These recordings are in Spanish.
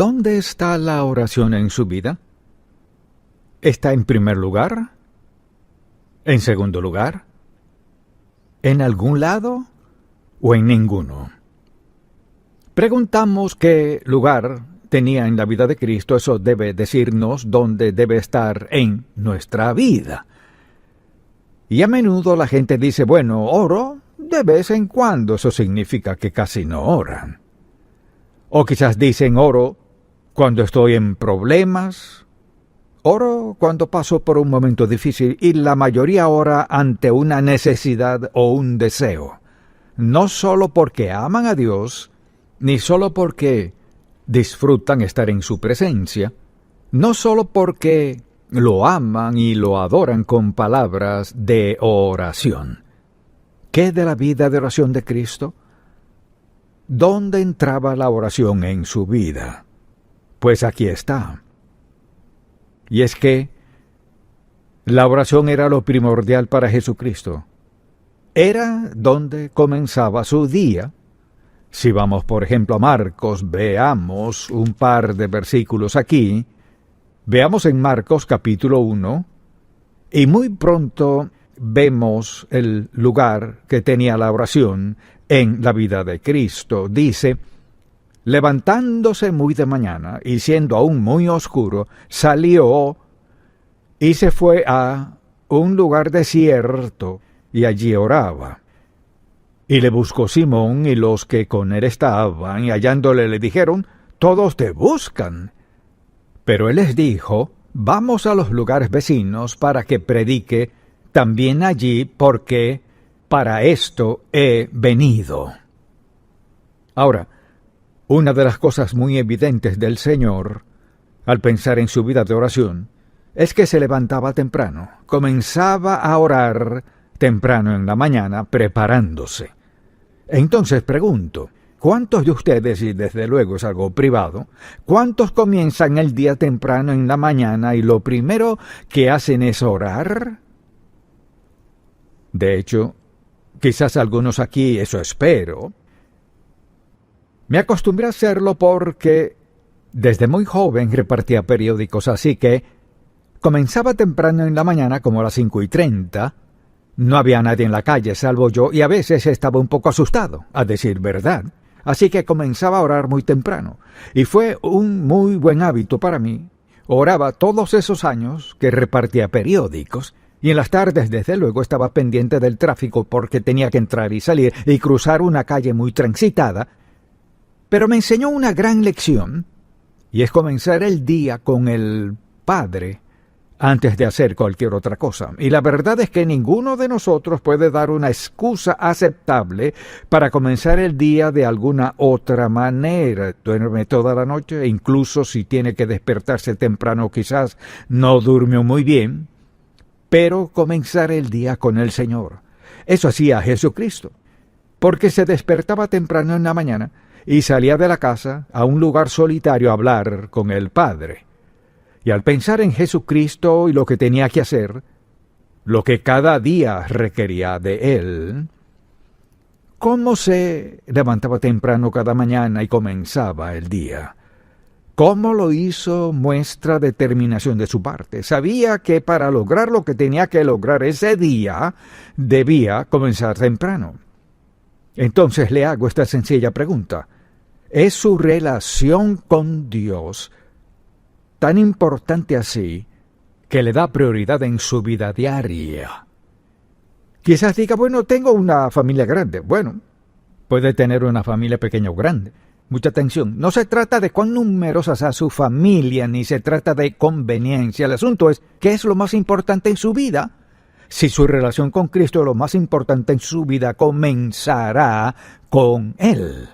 ¿Dónde está la oración en su vida? ¿Está en primer lugar? ¿En segundo lugar? ¿En algún lado o en ninguno? Preguntamos qué lugar tenía en la vida de Cristo. Eso debe decirnos dónde debe estar en nuestra vida. Y a menudo la gente dice, bueno, oro de vez en cuando. Eso significa que casi no oran. O quizás dicen, oro cuando estoy en problemas. Oro cuando paso por un momento difícil, y la mayoría ora ante una necesidad o un deseo. No solo porque aman a Dios, ni solo porque disfrutan estar en su presencia, no solo porque lo aman y lo adoran con palabras de oración. ¿Qué de la vida de oración de Cristo? ¿Dónde entraba la oración en su vida? Pues aquí está. Y es que la oración era lo primordial para Jesucristo. Era donde comenzaba su día. Si vamos, por ejemplo, a Marcos, veamos un par de versículos aquí. Veamos en Marcos capítulo 1, y muy pronto vemos el lugar que tenía la oración en la vida de Cristo. Dice, levantándose muy de mañana y siendo aún muy oscuro, salió y se fue a un lugar desierto y allí oraba. Y le buscó Simón y los que con él estaban, y hallándole le dijeron, todos te buscan. Pero él les dijo, vamos a los lugares vecinos para que predique también allí, porque para esto he venido. Ahora, una de las cosas muy evidentes del Señor, al pensar en su vida de oración, es que se levantaba temprano, comenzaba a orar temprano en la mañana, preparándose. Entonces pregunto, ¿cuántos de ustedes, y desde luego es algo privado, cuántos comienzan el día temprano en la mañana y lo primero que hacen es orar? De hecho, quizás algunos aquí, eso espero. Me acostumbré a hacerlo porque desde muy joven repartía periódicos, así que comenzaba temprano en la mañana, como a las 5:30. No había nadie en la calle, salvo yo, y a veces estaba un poco asustado, a decir verdad. Así que comenzaba a orar muy temprano. Y fue un muy buen hábito para mí. Oraba todos esos años que repartía periódicos. Y en las tardes, desde luego, estaba pendiente del tráfico porque tenía que entrar y salir y cruzar una calle muy transitada. Pero me enseñó una gran lección, y es comenzar el día con el Padre antes de hacer cualquier otra cosa. Y la verdad es que ninguno de nosotros puede dar una excusa aceptable para comenzar el día de alguna otra manera. Duerme toda la noche, e incluso si tiene que despertarse temprano, quizás no durmió muy bien, pero comenzar el día con el Señor. Eso hacía Jesucristo, porque se despertaba temprano en la mañana y salía de la casa a un lugar solitario a hablar con el Padre. Y al pensar en Jesucristo y lo que tenía que hacer, lo que cada día requería de él, ¿cómo se levantaba temprano cada mañana y comenzaba el día? ¿Cómo lo hizo? Muestra determinación de su parte. Sabía que para lograr lo que tenía que lograr ese día, debía comenzar temprano. Entonces le hago esta sencilla pregunta. ¿Es su relación con Dios tan importante así que le da prioridad en su vida diaria? Quizás diga, bueno, tengo una familia grande. Bueno, puede tener una familia pequeña o grande. Mucha atención, no se trata de cuán numerosa sea su familia, ni se trata de conveniencia. El asunto es, ¿qué es lo más importante en su vida? Si su relación con Cristo es lo más importante en su vida, comenzará con Él.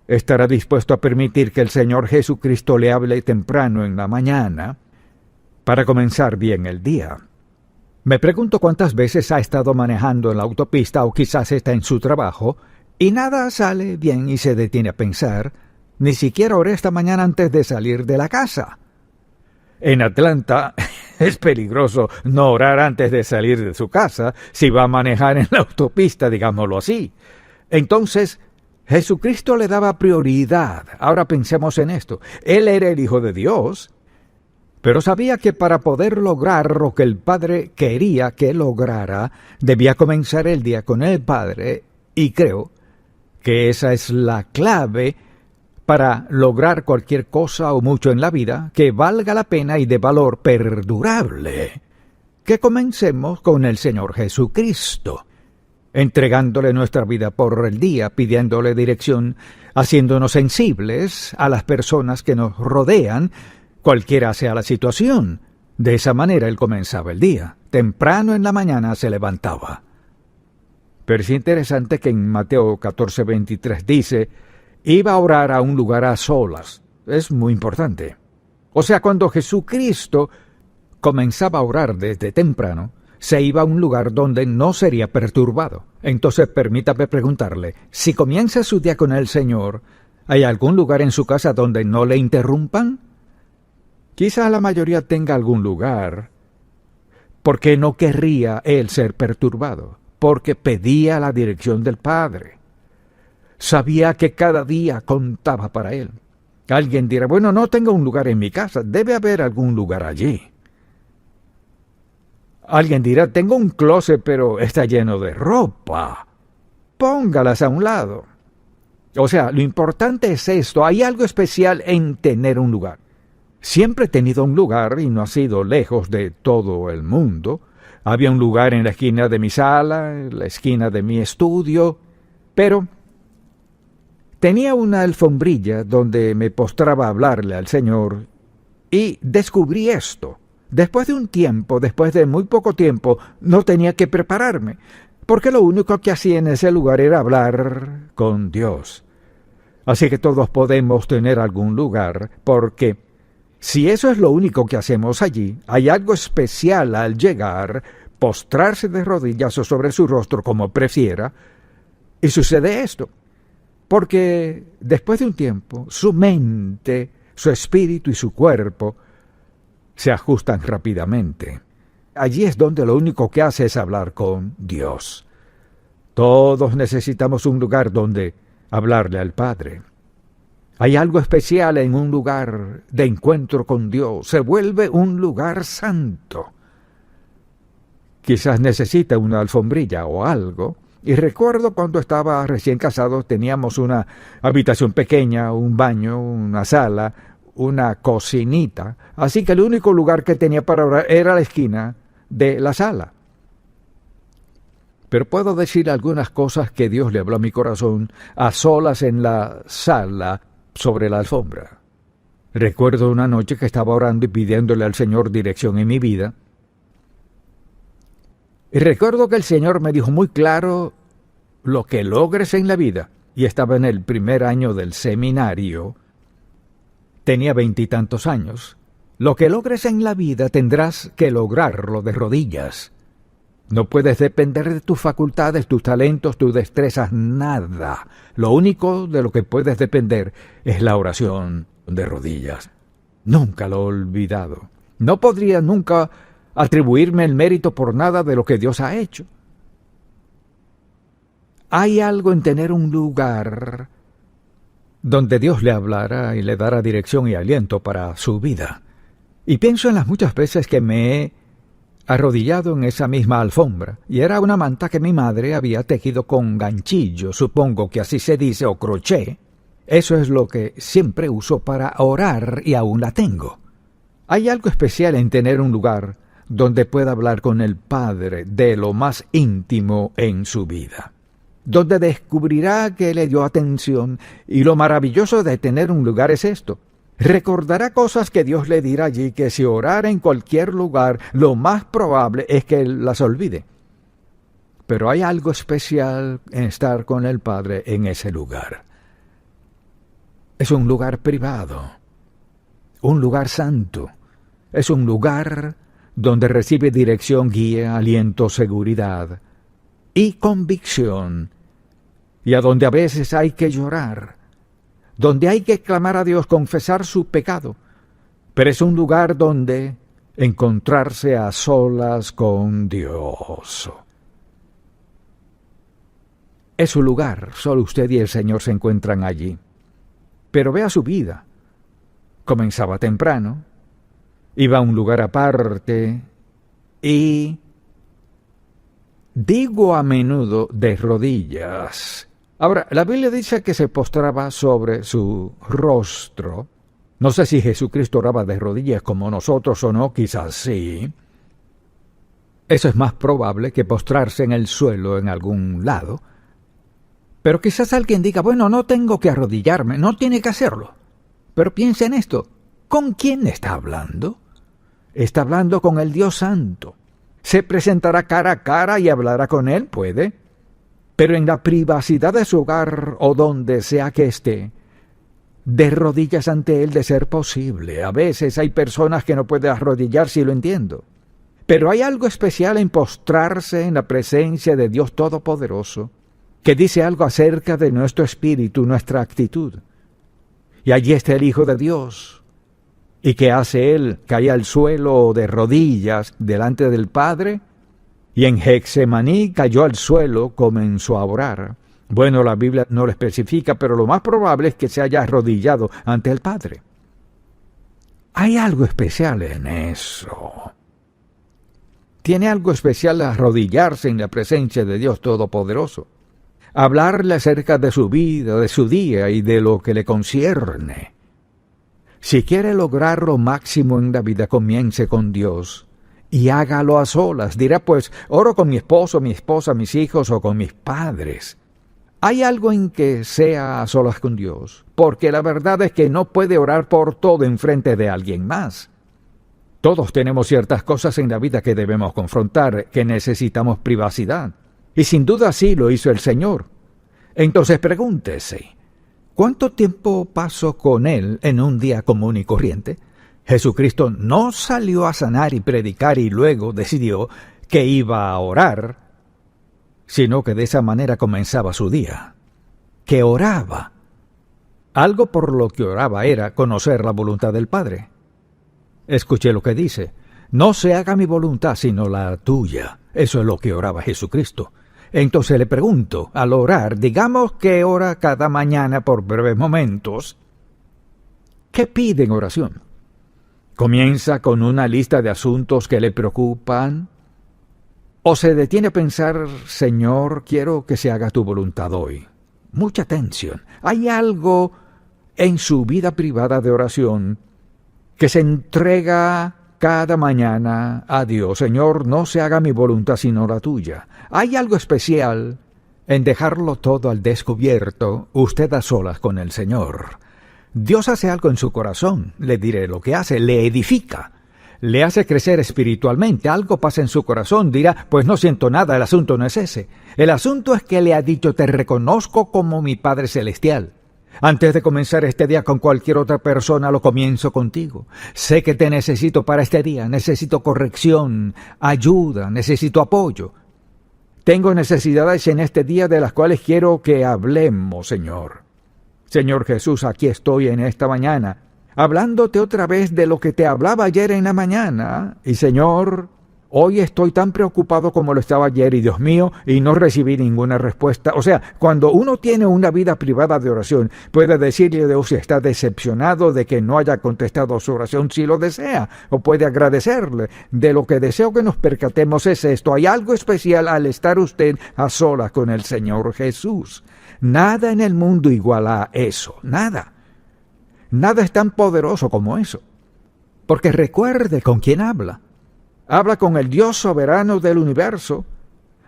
¿Estará dispuesto a permitir que el Señor Jesucristo le hable temprano en la mañana para comenzar bien el día? Me pregunto cuántas veces ha estado manejando en la autopista o quizás está en su trabajo y nada sale bien y se detiene a pensar, ni siquiera oré esta mañana antes de salir de la casa. En Atlanta es peligroso no orar antes de salir de su casa si va a manejar en la autopista, digámoslo así. Entonces, Jesucristo le daba prioridad. Ahora pensemos en esto. Él era el Hijo de Dios, pero sabía que para poder lograr lo que el Padre quería que lograra, debía comenzar el día con el Padre, y creo que esa es la clave para lograr cualquier cosa o mucho en la vida que valga la pena y de valor perdurable. Que comencemos con el Señor Jesucristo, entregándole nuestra vida por el día, pidiéndole dirección, haciéndonos sensibles a las personas que nos rodean, cualquiera sea la situación. De esa manera él comenzaba el día. Temprano en la mañana se levantaba. Pero es interesante que en Mateo 14:23 dice, iba a orar a un lugar a solas. Es muy importante. O sea, cuando Jesucristo comenzaba a orar desde temprano, se iba a un lugar donde no sería perturbado. Entonces permítame preguntarle, si comienza su día con el Señor, ¿hay algún lugar en su casa donde no le interrumpan? Quizá la mayoría tenga algún lugar, porque no querría él ser perturbado, porque pedía la dirección del Padre. Sabía que cada día contaba para él. Alguien dirá, bueno, no tengo un lugar en mi casa, debe haber algún lugar allí. Alguien dirá, tengo un closet, pero está lleno de ropa. Póngalas a un lado. O sea, lo importante es esto, hay algo especial en tener un lugar. Siempre he tenido un lugar y no ha sido lejos de todo el mundo. Había un lugar en la esquina de mi sala, en la esquina de mi estudio, pero tenía una alfombrilla donde me postraba a hablarle al Señor y descubrí esto. Después de un tiempo, después de muy poco tiempo, no tenía que prepararme, porque lo único que hacía en ese lugar era hablar con Dios. Así que todos podemos tener algún lugar, porque si eso es lo único que hacemos allí, hay algo especial al llegar, postrarse de rodillas o sobre su rostro como prefiera, y sucede esto. Porque después de un tiempo, su mente, su espíritu y su cuerpo se ajustan rápidamente. Allí es donde lo único que hace es hablar con Dios. Todos necesitamos un lugar donde hablarle al Padre. Hay algo especial en un lugar de encuentro con Dios. Se vuelve un lugar santo. Quizás necesita una alfombrilla o algo. Y recuerdo cuando estaba recién casado, teníamos una habitación pequeña, un baño, una sala, una cocinita. Así que el único lugar que tenía para orar era la esquina de la sala. Pero puedo decir algunas cosas que Dios le habló a mi corazón a solas en la sala sobre la alfombra. Recuerdo una noche que estaba orando y pidiéndole al Señor dirección en mi vida. Y recuerdo que el Señor me dijo muy claro, lo que logres en la vida, y estaba en el primer año del seminario, tenía 20 y tantos años, lo que logres en la vida tendrás que lograrlo de rodillas. No puedes depender de tus facultades, tus talentos, tus destrezas, nada. Lo único de lo que puedes depender es la oración de rodillas. Nunca lo he olvidado. No podría nunca atribuirme el mérito por nada de lo que Dios ha hecho. Hay algo en tener un lugar donde Dios le hablará y le dará dirección y aliento para su vida. Y pienso en las muchas veces que me he arrodillado en esa misma alfombra, y era una manta que mi madre había tejido con ganchillo, supongo que así se dice, o crochet. Eso es lo que siempre uso para orar y aún la tengo. Hay algo especial en tener un lugar donde pueda hablar con el Padre de lo más íntimo en su vida, donde descubrirá que le dio atención, y lo maravilloso de tener un lugar es esto. Recordará cosas que Dios le dirá allí, que si orara en cualquier lugar, lo más probable es que él las olvide. Pero hay algo especial en estar con el Padre en ese lugar. Es un lugar privado, un lugar santo, es un lugar donde recibe dirección, guía, aliento, seguridad y convicción, y a donde a veces hay que llorar, donde hay que clamar a Dios, confesar su pecado, pero es un lugar donde encontrarse a solas con Dios. Es su lugar, solo usted y el Señor se encuentran allí. Pero vea su vida. Comenzaba temprano, iba a un lugar aparte y, digo a menudo, de rodillas. Ahora, la Biblia dice que se postraba sobre su rostro. No sé si Jesucristo oraba de rodillas como nosotros o no, quizás sí. Eso es más probable que postrarse en el suelo en algún lado. Pero quizás alguien diga, bueno, no tengo que arrodillarme, no tiene que hacerlo. Pero piensa en esto, ¿con quién está hablando? Está hablando con el Dios Santo. ¿Se presentará cara a cara y hablará con Él? Puede. Pero en la privacidad de su hogar o donde sea que esté, de rodillas ante Él de ser posible. A veces hay personas que no pueden arrodillarse y lo entiendo. Pero hay algo especial en postrarse en la presencia de Dios Todopoderoso, que dice algo acerca de nuestro espíritu, nuestra actitud. Y allí está el Hijo de Dios. ¿Y qué hace Él? Cae al suelo de rodillas delante del Padre, y en Getsemaní cayó al suelo, comenzó a orar. Bueno, la Biblia no lo especifica, pero lo más probable es que se haya arrodillado ante el Padre. Hay algo especial en eso. Tiene algo especial arrodillarse en la presencia de Dios Todopoderoso. Hablarle acerca de su vida, de su día y de lo que le concierne. Si quiere lograr lo máximo en la vida, comience con Dios y hágalo a solas. Dirá, pues, oro con mi esposo, mi esposa, mis hijos o con mis padres. Hay algo en que sea a solas con Dios, porque la verdad es que no puede orar por todo en frente de alguien más. Todos tenemos ciertas cosas en la vida que debemos confrontar, que necesitamos privacidad. Y sin duda así lo hizo el Señor. Entonces pregúntese, ¿cuánto tiempo pasó con Él en un día común y corriente? Jesucristo no salió a sanar y predicar y luego decidió que iba a orar, sino que de esa manera comenzaba su día, que oraba. Algo por lo que oraba era conocer la voluntad del Padre. Escuche lo que dice, no se haga mi voluntad sino la tuya. Eso es lo que oraba Jesucristo. Entonces le pregunto, al orar, digamos que ora cada mañana por breves momentos, ¿qué pide en oración? ¿Comienza con una lista de asuntos que le preocupan? ¿O se detiene a pensar, Señor, quiero que se haga tu voluntad hoy? Mucha atención. Hay algo en su vida privada de oración que se entrega cada mañana a Dios. Señor, no se haga mi voluntad sino la tuya. Hay algo especial en dejarlo todo al descubierto, usted a solas con el Señor. Dios hace algo en su corazón, le diré lo que hace, le edifica, le hace crecer espiritualmente, algo pasa en su corazón, dirá, pues no siento nada, el asunto no es ese. El asunto es que le ha dicho, te reconozco como mi Padre Celestial. Antes de comenzar este día con cualquier otra persona, lo comienzo contigo. Sé que te necesito para este día, necesito corrección, ayuda, necesito apoyo. Tengo necesidades en este día de las cuales quiero que hablemos, Señor. Señor Jesús, aquí estoy en esta mañana, hablándote otra vez de lo que te hablaba ayer en la mañana. Y Señor, hoy estoy tan preocupado como lo estaba ayer, y Dios mío, y no recibí ninguna respuesta. O sea, cuando uno tiene una vida privada de oración, puede decirle a Dios si está decepcionado de que no haya contestado su oración si lo desea, o puede agradecerle. De lo que deseo que nos percatemos es esto. Hay algo especial al estar usted a solas con el Señor Jesús. Nada en el mundo iguala a eso, nada. Nada es tan poderoso como eso. Porque recuerde con quién habla. Habla con el Dios soberano del universo,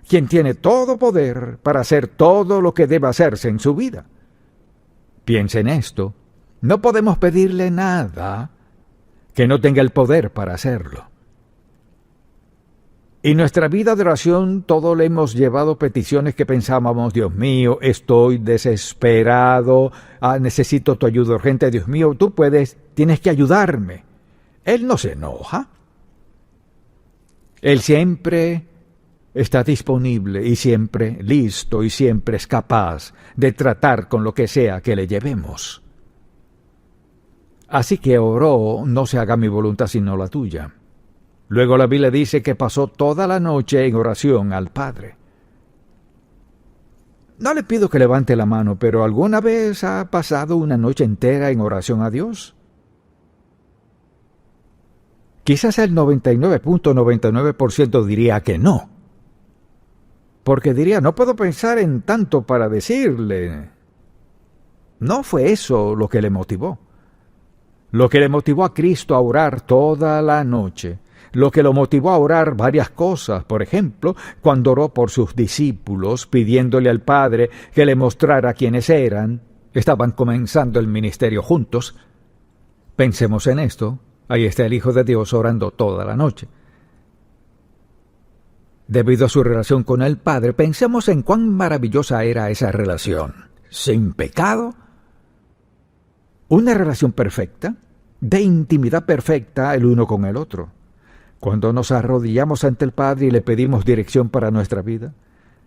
quien tiene todo poder para hacer todo lo que debe hacerse en su vida. Piense en esto. No podemos pedirle nada que no tenga el poder para hacerlo. Y nuestra vida de oración, todo le hemos llevado peticiones que pensábamos, Dios mío, estoy desesperado, necesito tu ayuda urgente, Dios mío, tú puedes, tienes que ayudarme. Él no se enoja. Él siempre está disponible y siempre listo y siempre es capaz de tratar con lo que sea que le llevemos. Así que oró, no se haga mi voluntad sino la tuya. Luego la Biblia dice que pasó toda la noche en oración al Padre. No le pido que levante la mano, pero ¿alguna vez ha pasado una noche entera en oración a Dios? Quizás el 99.99% diría que no. Porque diría, no puedo pensar en tanto para decirle. No fue eso lo que le motivó. Lo que le motivó a Cristo a orar toda la noche. Lo que lo motivó a orar varias cosas. Por ejemplo, cuando oró por sus discípulos, pidiéndole al Padre que le mostrara quiénes eran. Estaban comenzando el ministerio juntos. Pensemos en esto. Ahí está el Hijo de Dios orando toda la noche. Debido a su relación con el Padre, pensemos en cuán maravillosa era esa relación. Sin pecado. Una relación perfecta, de intimidad perfecta el uno con el otro. Cuando nos arrodillamos ante el Padre y le pedimos dirección para nuestra vida,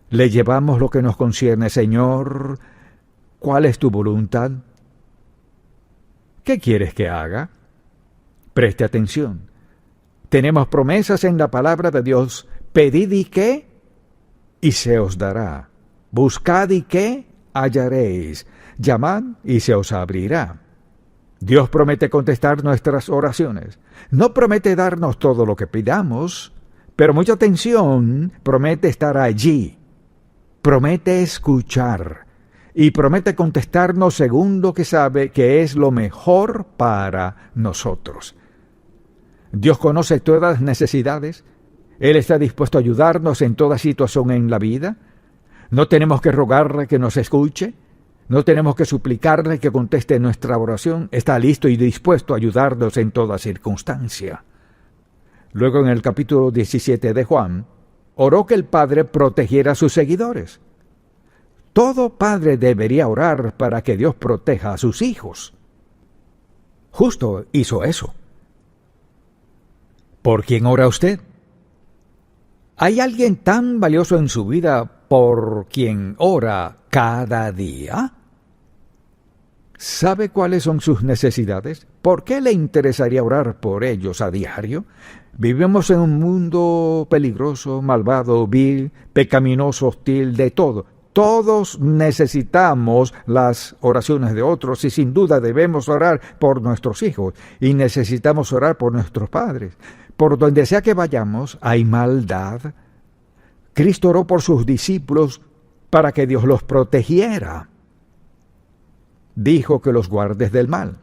le llevamos lo que nos concierne. Señor, ¿cuál es tu voluntad? ¿Qué quieres que haga? Preste atención. Tenemos promesas en la palabra de Dios. Pedid y qué, y se os dará. Buscad y qué, hallaréis. Llamad y se os abrirá. Dios promete contestar nuestras oraciones. No promete darnos todo lo que pidamos, pero mucha atención, promete estar allí. Promete escuchar. Y promete contestarnos según lo que sabe que es lo mejor para nosotros. Dios conoce todas las necesidades. Él está dispuesto a ayudarnos en toda situación en la vida. No tenemos que rogarle que nos escuche. No tenemos que suplicarle que conteste nuestra oración. Está listo y dispuesto a ayudarnos en toda circunstancia. Luego en el capítulo 17 de Juan, oró que el Padre protegiera a sus seguidores. Todo padre debería orar para que Dios proteja a sus hijos. Justo hizo eso. ¿Por quién ora usted? ¿Hay alguien tan valioso en su vida por quien ora cada día? ¿Sabe cuáles son sus necesidades? ¿Por qué le interesaría orar por ellos a diario? Vivimos en un mundo peligroso, malvado, vil, pecaminoso, hostil, de todo. Todos necesitamos las oraciones de otros y sin duda debemos orar por nuestros hijos y necesitamos orar por nuestros padres. Por donde sea que vayamos, hay maldad. Cristo oró por sus discípulos para que Dios los protegiera. Dijo que los guardes del mal.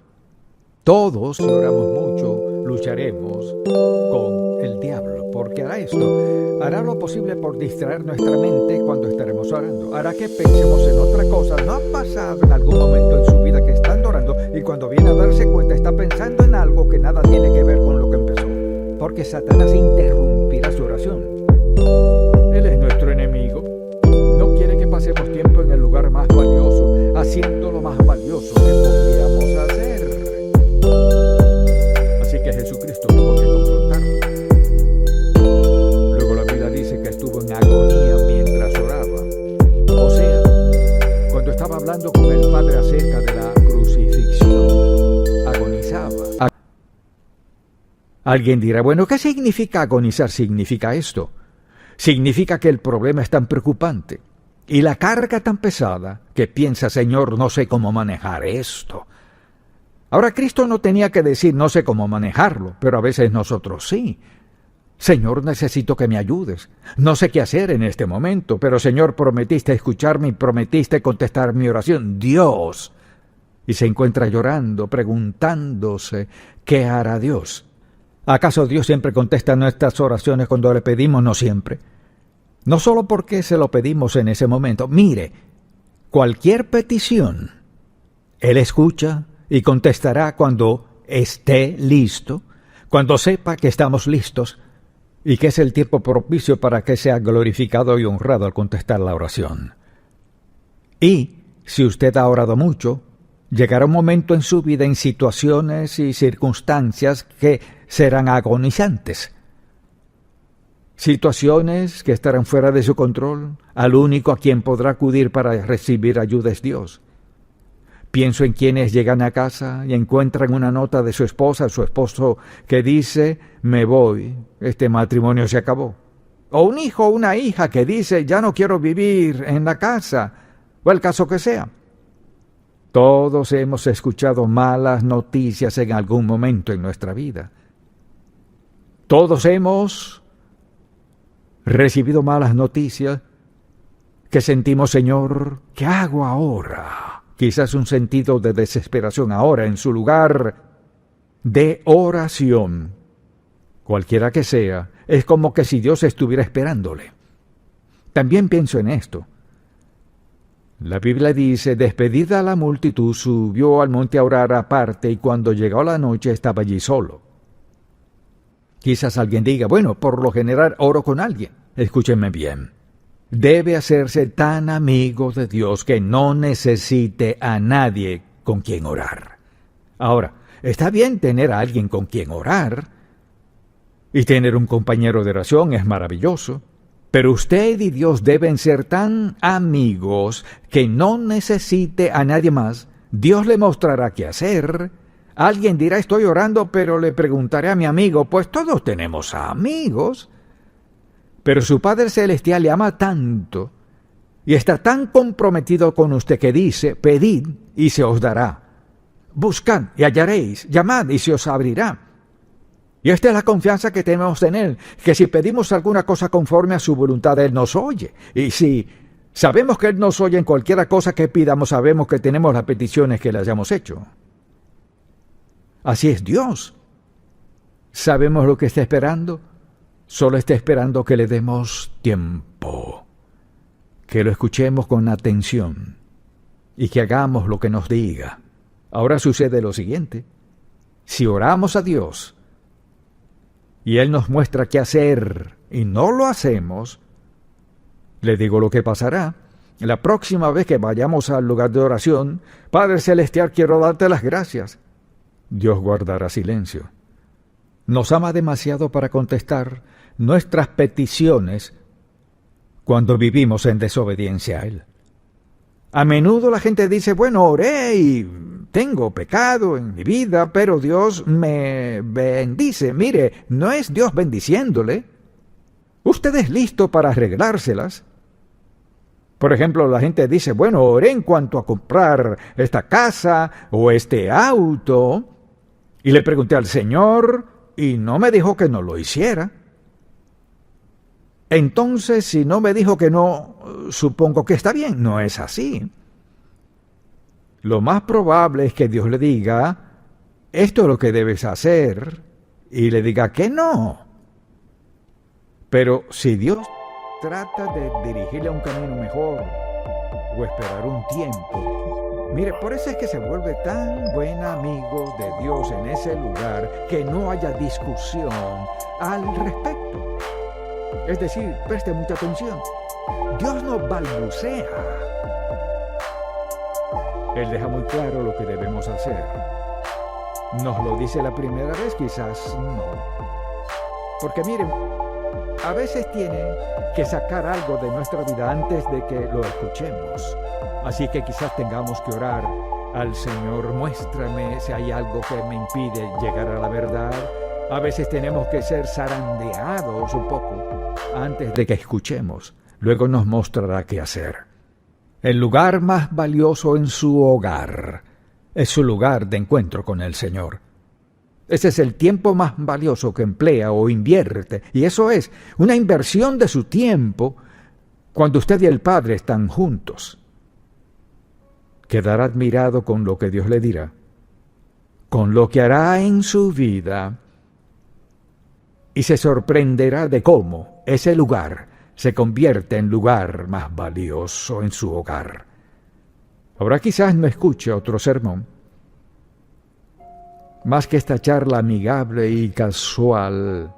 Todos, si oramos mucho, lucharemos con el diablo, porque hará esto. Hará lo posible por distraer nuestra mente cuando estaremos orando. Hará que pensemos en otra cosa. ¿No ha pasado en algún momento en su vida que estando orando y cuando viene a darse cuenta está pensando en algo que nada tiene que ver con lo que empezó? Porque Satanás interrumpirá su oración. Él es nuestro enemigo. No quiere que pasemos tiempo en el lugar más valioso, haciendo lo más valioso que podríamos hacer. Así que Jesucristo tuvo que confrontarlo. Luego la Biblia dice que estuvo en agonía mientras oraba. O sea, cuando estaba hablando con el Padre acerca de la crucifixión, agonizaba. Alguien dirá, bueno, ¿qué significa agonizar? Significa esto. Significa que el problema es tan preocupante y la carga tan pesada que piensa, Señor, no sé cómo manejar esto. Ahora, Cristo no tenía que decir no sé cómo manejarlo, pero a veces nosotros sí. Señor, necesito que me ayudes. No sé qué hacer en este momento, pero Señor, prometiste escucharme y prometiste contestar mi oración. Dios. Y se encuentra llorando, preguntándose, ¿qué hará Dios? ¿Acaso Dios siempre contesta nuestras oraciones cuando le pedimos? No siempre. No solo porque se lo pedimos en ese momento. Mire, cualquier petición, Él escucha y contestará cuando esté listo, cuando sepa que estamos listos y que es el tiempo propicio para que sea glorificado y honrado al contestar la oración. Y si usted ha orado mucho, llegará un momento en su vida en situaciones y circunstancias que serán agonizantes. Situaciones que estarán fuera de su control. Al único a quien podrá acudir para recibir ayuda es Dios. Pienso en quienes llegan a casa y encuentran una nota de su esposa, su esposo, que dice, me voy, este matrimonio se acabó. O un hijo o una hija que dice, ya no quiero vivir en la casa. o el caso que sea. Todos hemos escuchado malas noticias en algún momento en nuestra vida. Todos hemos recibido malas noticias que sentimos, Señor, ¿qué hago ahora? Quizás un sentido de desesperación ahora en su lugar de oración. Cualquiera que sea, es como que si Dios estuviera esperándole. También pienso en esto. La Biblia dice, despedida la multitud, subió al monte a orar aparte y cuando llegó la noche estaba allí solo. Quizás alguien diga, bueno, por lo general oro con alguien. Escúchenme bien. Debe hacerse tan amigo de Dios que no necesite a nadie con quien orar. Ahora, está bien tener a alguien con quien orar y tener un compañero de oración es maravilloso. Pero usted y Dios deben ser tan amigos que no necesite a nadie más. Dios le mostrará qué hacer. Alguien dirá, estoy orando, pero le preguntaré a mi amigo. Pues todos tenemos amigos. Pero su Padre Celestial le ama tanto y está tan comprometido con usted que dice, pedid y se os dará. Buscad y hallaréis, llamad y se os abrirá. Y esta es la confianza que tenemos en Él, que si pedimos alguna cosa conforme a su voluntad, Él nos oye. Y si sabemos que Él nos oye en cualquier cosa que pidamos, sabemos que tenemos las peticiones que le hayamos hecho. Así es Dios. ¿Sabemos lo que está esperando? Solo está esperando que le demos tiempo, que lo escuchemos con atención y que hagamos lo que nos diga. Ahora sucede lo siguiente. Si oramos a Dios y Él nos muestra qué hacer y no lo hacemos, le digo lo que pasará. La próxima vez que vayamos al lugar de oración, Padre Celestial, quiero darte las gracias. Dios guardará silencio. Nos ama demasiado para contestar nuestras peticiones cuando vivimos en desobediencia a Él. A menudo la gente dice, bueno, oré y tengo pecado en mi vida, pero Dios me bendice. Mire, no es Dios bendiciéndole. Usted es listo para arreglárselas. Por ejemplo, la gente dice, bueno, oré en cuanto a comprar esta casa o este auto, y le pregunté al Señor y no me dijo que no lo hiciera. Entonces, si no me dijo que no, supongo que está bien. No es así. Lo más probable es que Dios le diga, esto es lo que debes hacer, y le diga que no. Pero si Dios trata de dirigirle a un camino mejor o esperar un tiempo, mire, por eso es que se vuelve tan buen amigo de Dios en ese lugar que no haya discusión al respecto. Es decir, preste mucha atención. Dios no balbucea. Él deja muy claro lo que debemos hacer. Nos lo dice la primera vez, quizás no. Porque miren, a veces tiene que sacar algo de nuestra vida antes de que lo escuchemos. Así que quizás tengamos que orar al Señor, muéstrame si hay algo que me impide llegar a la verdad. A veces tenemos que ser zarandeados un poco antes de que escuchemos. Luego nos mostrará qué hacer. El lugar más valioso en su hogar es su lugar de encuentro con el Señor. Ese es el tiempo más valioso que emplea o invierte. Y eso es una inversión de su tiempo cuando usted y el Padre están juntos. Quedará admirado con lo que Dios le dirá, con lo que hará en su vida, y se sorprenderá de cómo ese lugar se convierte en lugar más valioso en su hogar. Ahora quizás no escuche otro sermón, más que esta charla amigable y casual.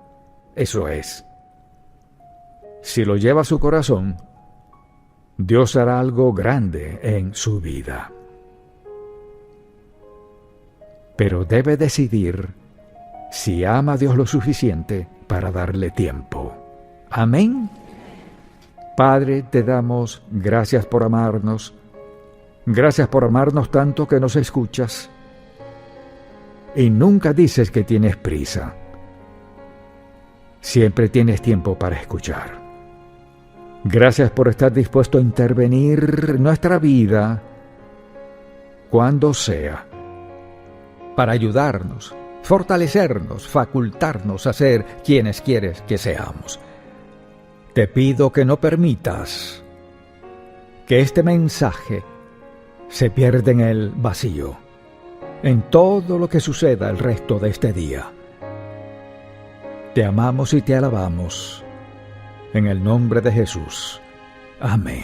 Eso es. Si lo lleva a su corazón, Dios hará algo grande en su vida. Pero debe decidir si ama a Dios lo suficiente para darle tiempo. Amén. Padre, te damos gracias por amarnos. Gracias por amarnos tanto que nos escuchas. Y nunca dices que tienes prisa. Siempre tienes tiempo para escuchar. Gracias por estar dispuesto a intervenir en nuestra vida cuando sea, para ayudarnos, fortalecernos, facultarnos a ser quienes quieres que seamos. Te pido que no permitas que este mensaje se pierda en el vacío, en todo lo que suceda el resto de este día. Te amamos y te alabamos, en el nombre de Jesús. Amén.